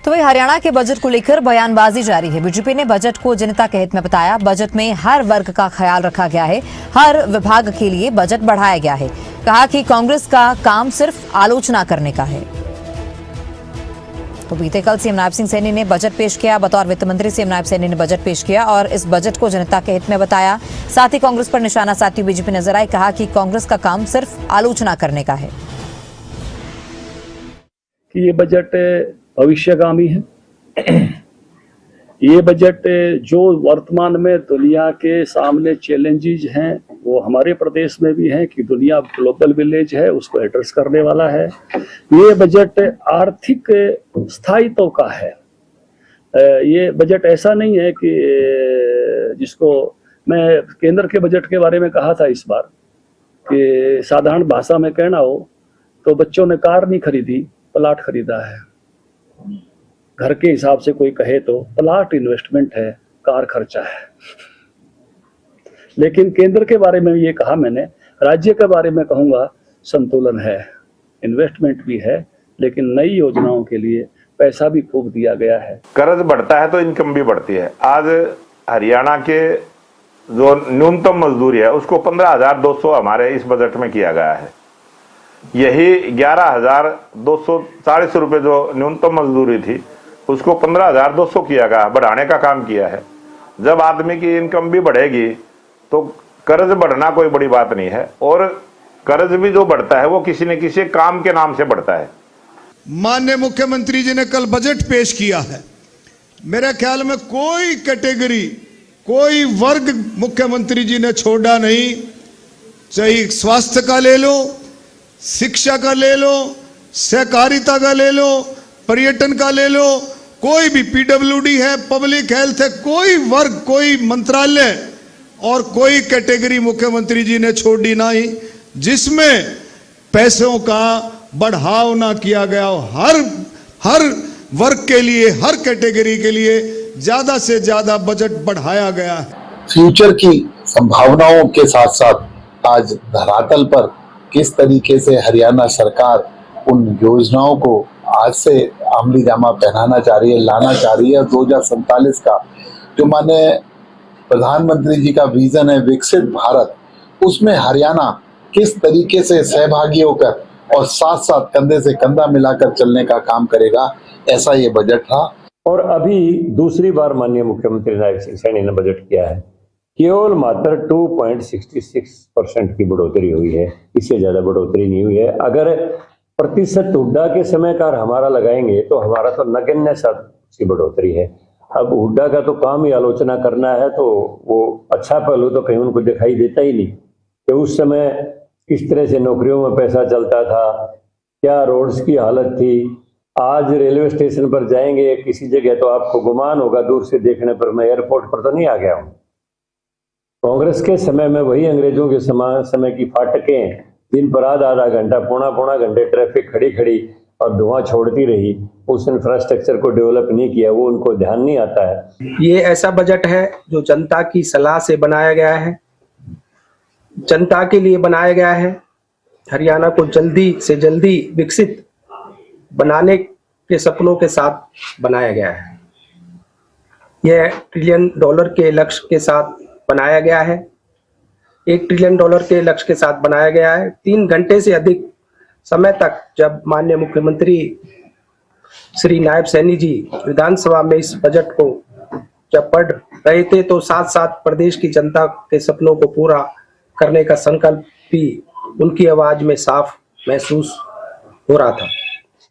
तो वही हरियाणा के बजट को लेकर बयानबाजी जारी है। बीजेपी ने बजट को जनता के हित में बताया। बजट में हर वर्ग का ख्याल रखा गया है, हर विभाग के लिए बजट बढ़ाया गया है। कहा कि कांग्रेस का काम सिर्फ आलोचना करने का है। तो बीते कल सीएम नायब सिंह सैनी ने बजट पेश किया। बतौर वित्त मंत्री सीएम नायब सैनी ने बजट पेश किया और इस बजट को जनता के हित में बताया। साथ ही कांग्रेस पर निशाना साधती बीजेपी नजर आई। कहा कि कांग्रेस का काम सिर्फ आलोचना करने का है। ये बजट भविष्यगामी है। ये बजट जो वर्तमान में दुनिया के सामने चैलेंजेस हैं वो हमारे प्रदेश में भी हैं कि दुनिया ग्लोबल विलेज है, उसको एड्रेस करने वाला है। ये बजट आर्थिक स्थायित्व का है। ये बजट ऐसा नहीं है कि जिसको मैं केंद्र के बजट के बारे में कहा था इस बार कि साधारण भाषा में कहना हो तो बच्चों ने कार नहीं खरीदी, प्लाट खरीदा है। घर के हिसाब से कोई कहे तो प्लाट इन्वेस्टमेंट है, कार खर्चा है। लेकिन केंद्र के बारे में ये कहा मैंने, राज्य के बारे में कहूंगा संतुलन है, इन्वेस्टमेंट भी है, लेकिन नई योजनाओं के लिए पैसा भी खूब दिया गया है। कर्ज बढ़ता है तो इनकम भी बढ़ती है। आज हरियाणा के जो न्यूनतम मजदूरी है उसको 15,200 हमारे इस बजट में किया गया है। यही 11,240 रुपये जो न्यूनतम मजदूरी थी उसको 15,200 किया गया, बढ़ाने का काम किया है। जब आदमी की इनकम भी बढ़ेगी तो कर्ज बढ़ना कोई बड़ी बात नहीं है, और कर्ज भी जो बढ़ता है वो किसी न किसी काम के नाम से बढ़ता है। माननीय मुख्यमंत्री जी ने कल बजट पेश किया है। मेरे ख्याल में कोई कैटेगरी, कोई वर्ग मुख्यमंत्री जी ने छोड़ा नहीं। चाहे स्वास्थ्य का ले लो, शिक्षा का ले लो, सहकारिता का ले लो, पर्यटन का ले लो, कोई भी पीडब्ल्यूडी है, पब्लिक हेल्थ है, कोई वर्ग, कोई मंत्रालय और कोई कैटेगरी मुख्यमंत्री जी ने छोड़ी नहीं जिसमें पैसों का बढ़ाव ना किया गया हो। हर वर्ग के लिए, हर कैटेगरी के लिए ज्यादा से ज्यादा बजट बढ़ाया गया है। फ्यूचर की संभावनाओं के साथ साथ आज धरातल पर किस तरीके से हरियाणा सरकार उन योजनाओं को आज से अमली जामा पहनाना चाह रही है, लाना चाह रही है। 2047 का जो माने प्रधानमंत्री जी का विजन है विकसित भारत, उसमें हरियाणा किस तरीके से सहभागी होकर और साथ साथ कंधे से कंधा मिलाकर चलने का काम करेगा, ऐसा ये बजट था। और अभी दूसरी बार माननीय मुख्यमंत्री नायब सिंह सैनी ने बजट किया है। केवल मात्र 2.66% की बढ़ोतरी हुई है, इससे ज्यादा बढ़ोतरी नहीं हुई है। अगर प्रतिशत हुड्डा के समय का हमारा लगाएंगे तो हमारा तो नगण्य सी बढ़ोतरी है। अब हुड्डा का तो काम ही आलोचना करना है, तो वो अच्छा पहलू तो कहीं उनको दिखाई देता ही नहीं कि उस समय किस तरह से नौकरियों में पैसा चलता था, क्या रोड्स की हालत थी। आज रेलवे स्टेशन पर जाएंगे किसी जगह तो आपको गुमान होगा दूर से देखने पर मैं एयरपोर्ट पर तो नहीं आ गया हूँ। कांग्रेस के समय में वही अंग्रेजों के समय की फाटकें दिन पर आधा घंटा, पौना घंटे ट्रैफिक खड़ी और धुआं छोड़ती रही। उस इंफ्रास्ट्रक्चर को डेवलप नहीं किया, वो उनको ध्यान नहीं आता है। ये ऐसा बजट है जो जनता की सलाह से बनाया गया है, जनता के लिए बनाया गया है। हरियाणा को जल्दी से जल्दी विकसित बनाने के सपनों के साथ बनाया गया है। यह $1 ट्रिलियन के लक्ष्य के साथ बनाया गया है। $1 ट्रिलियन के लक्ष्य के साथ बनाया गया है। 3 घंटे से अधिक समय तक जब माननीय मुख्यमंत्री श्री नायब सैनी जी विधानसभा में इस बजट को जब पढ़ रहे थे तो साथ साथ प्रदेश की जनता के सपनों को पूरा करने का संकल्प भी उनकी आवाज में साफ महसूस हो रहा था।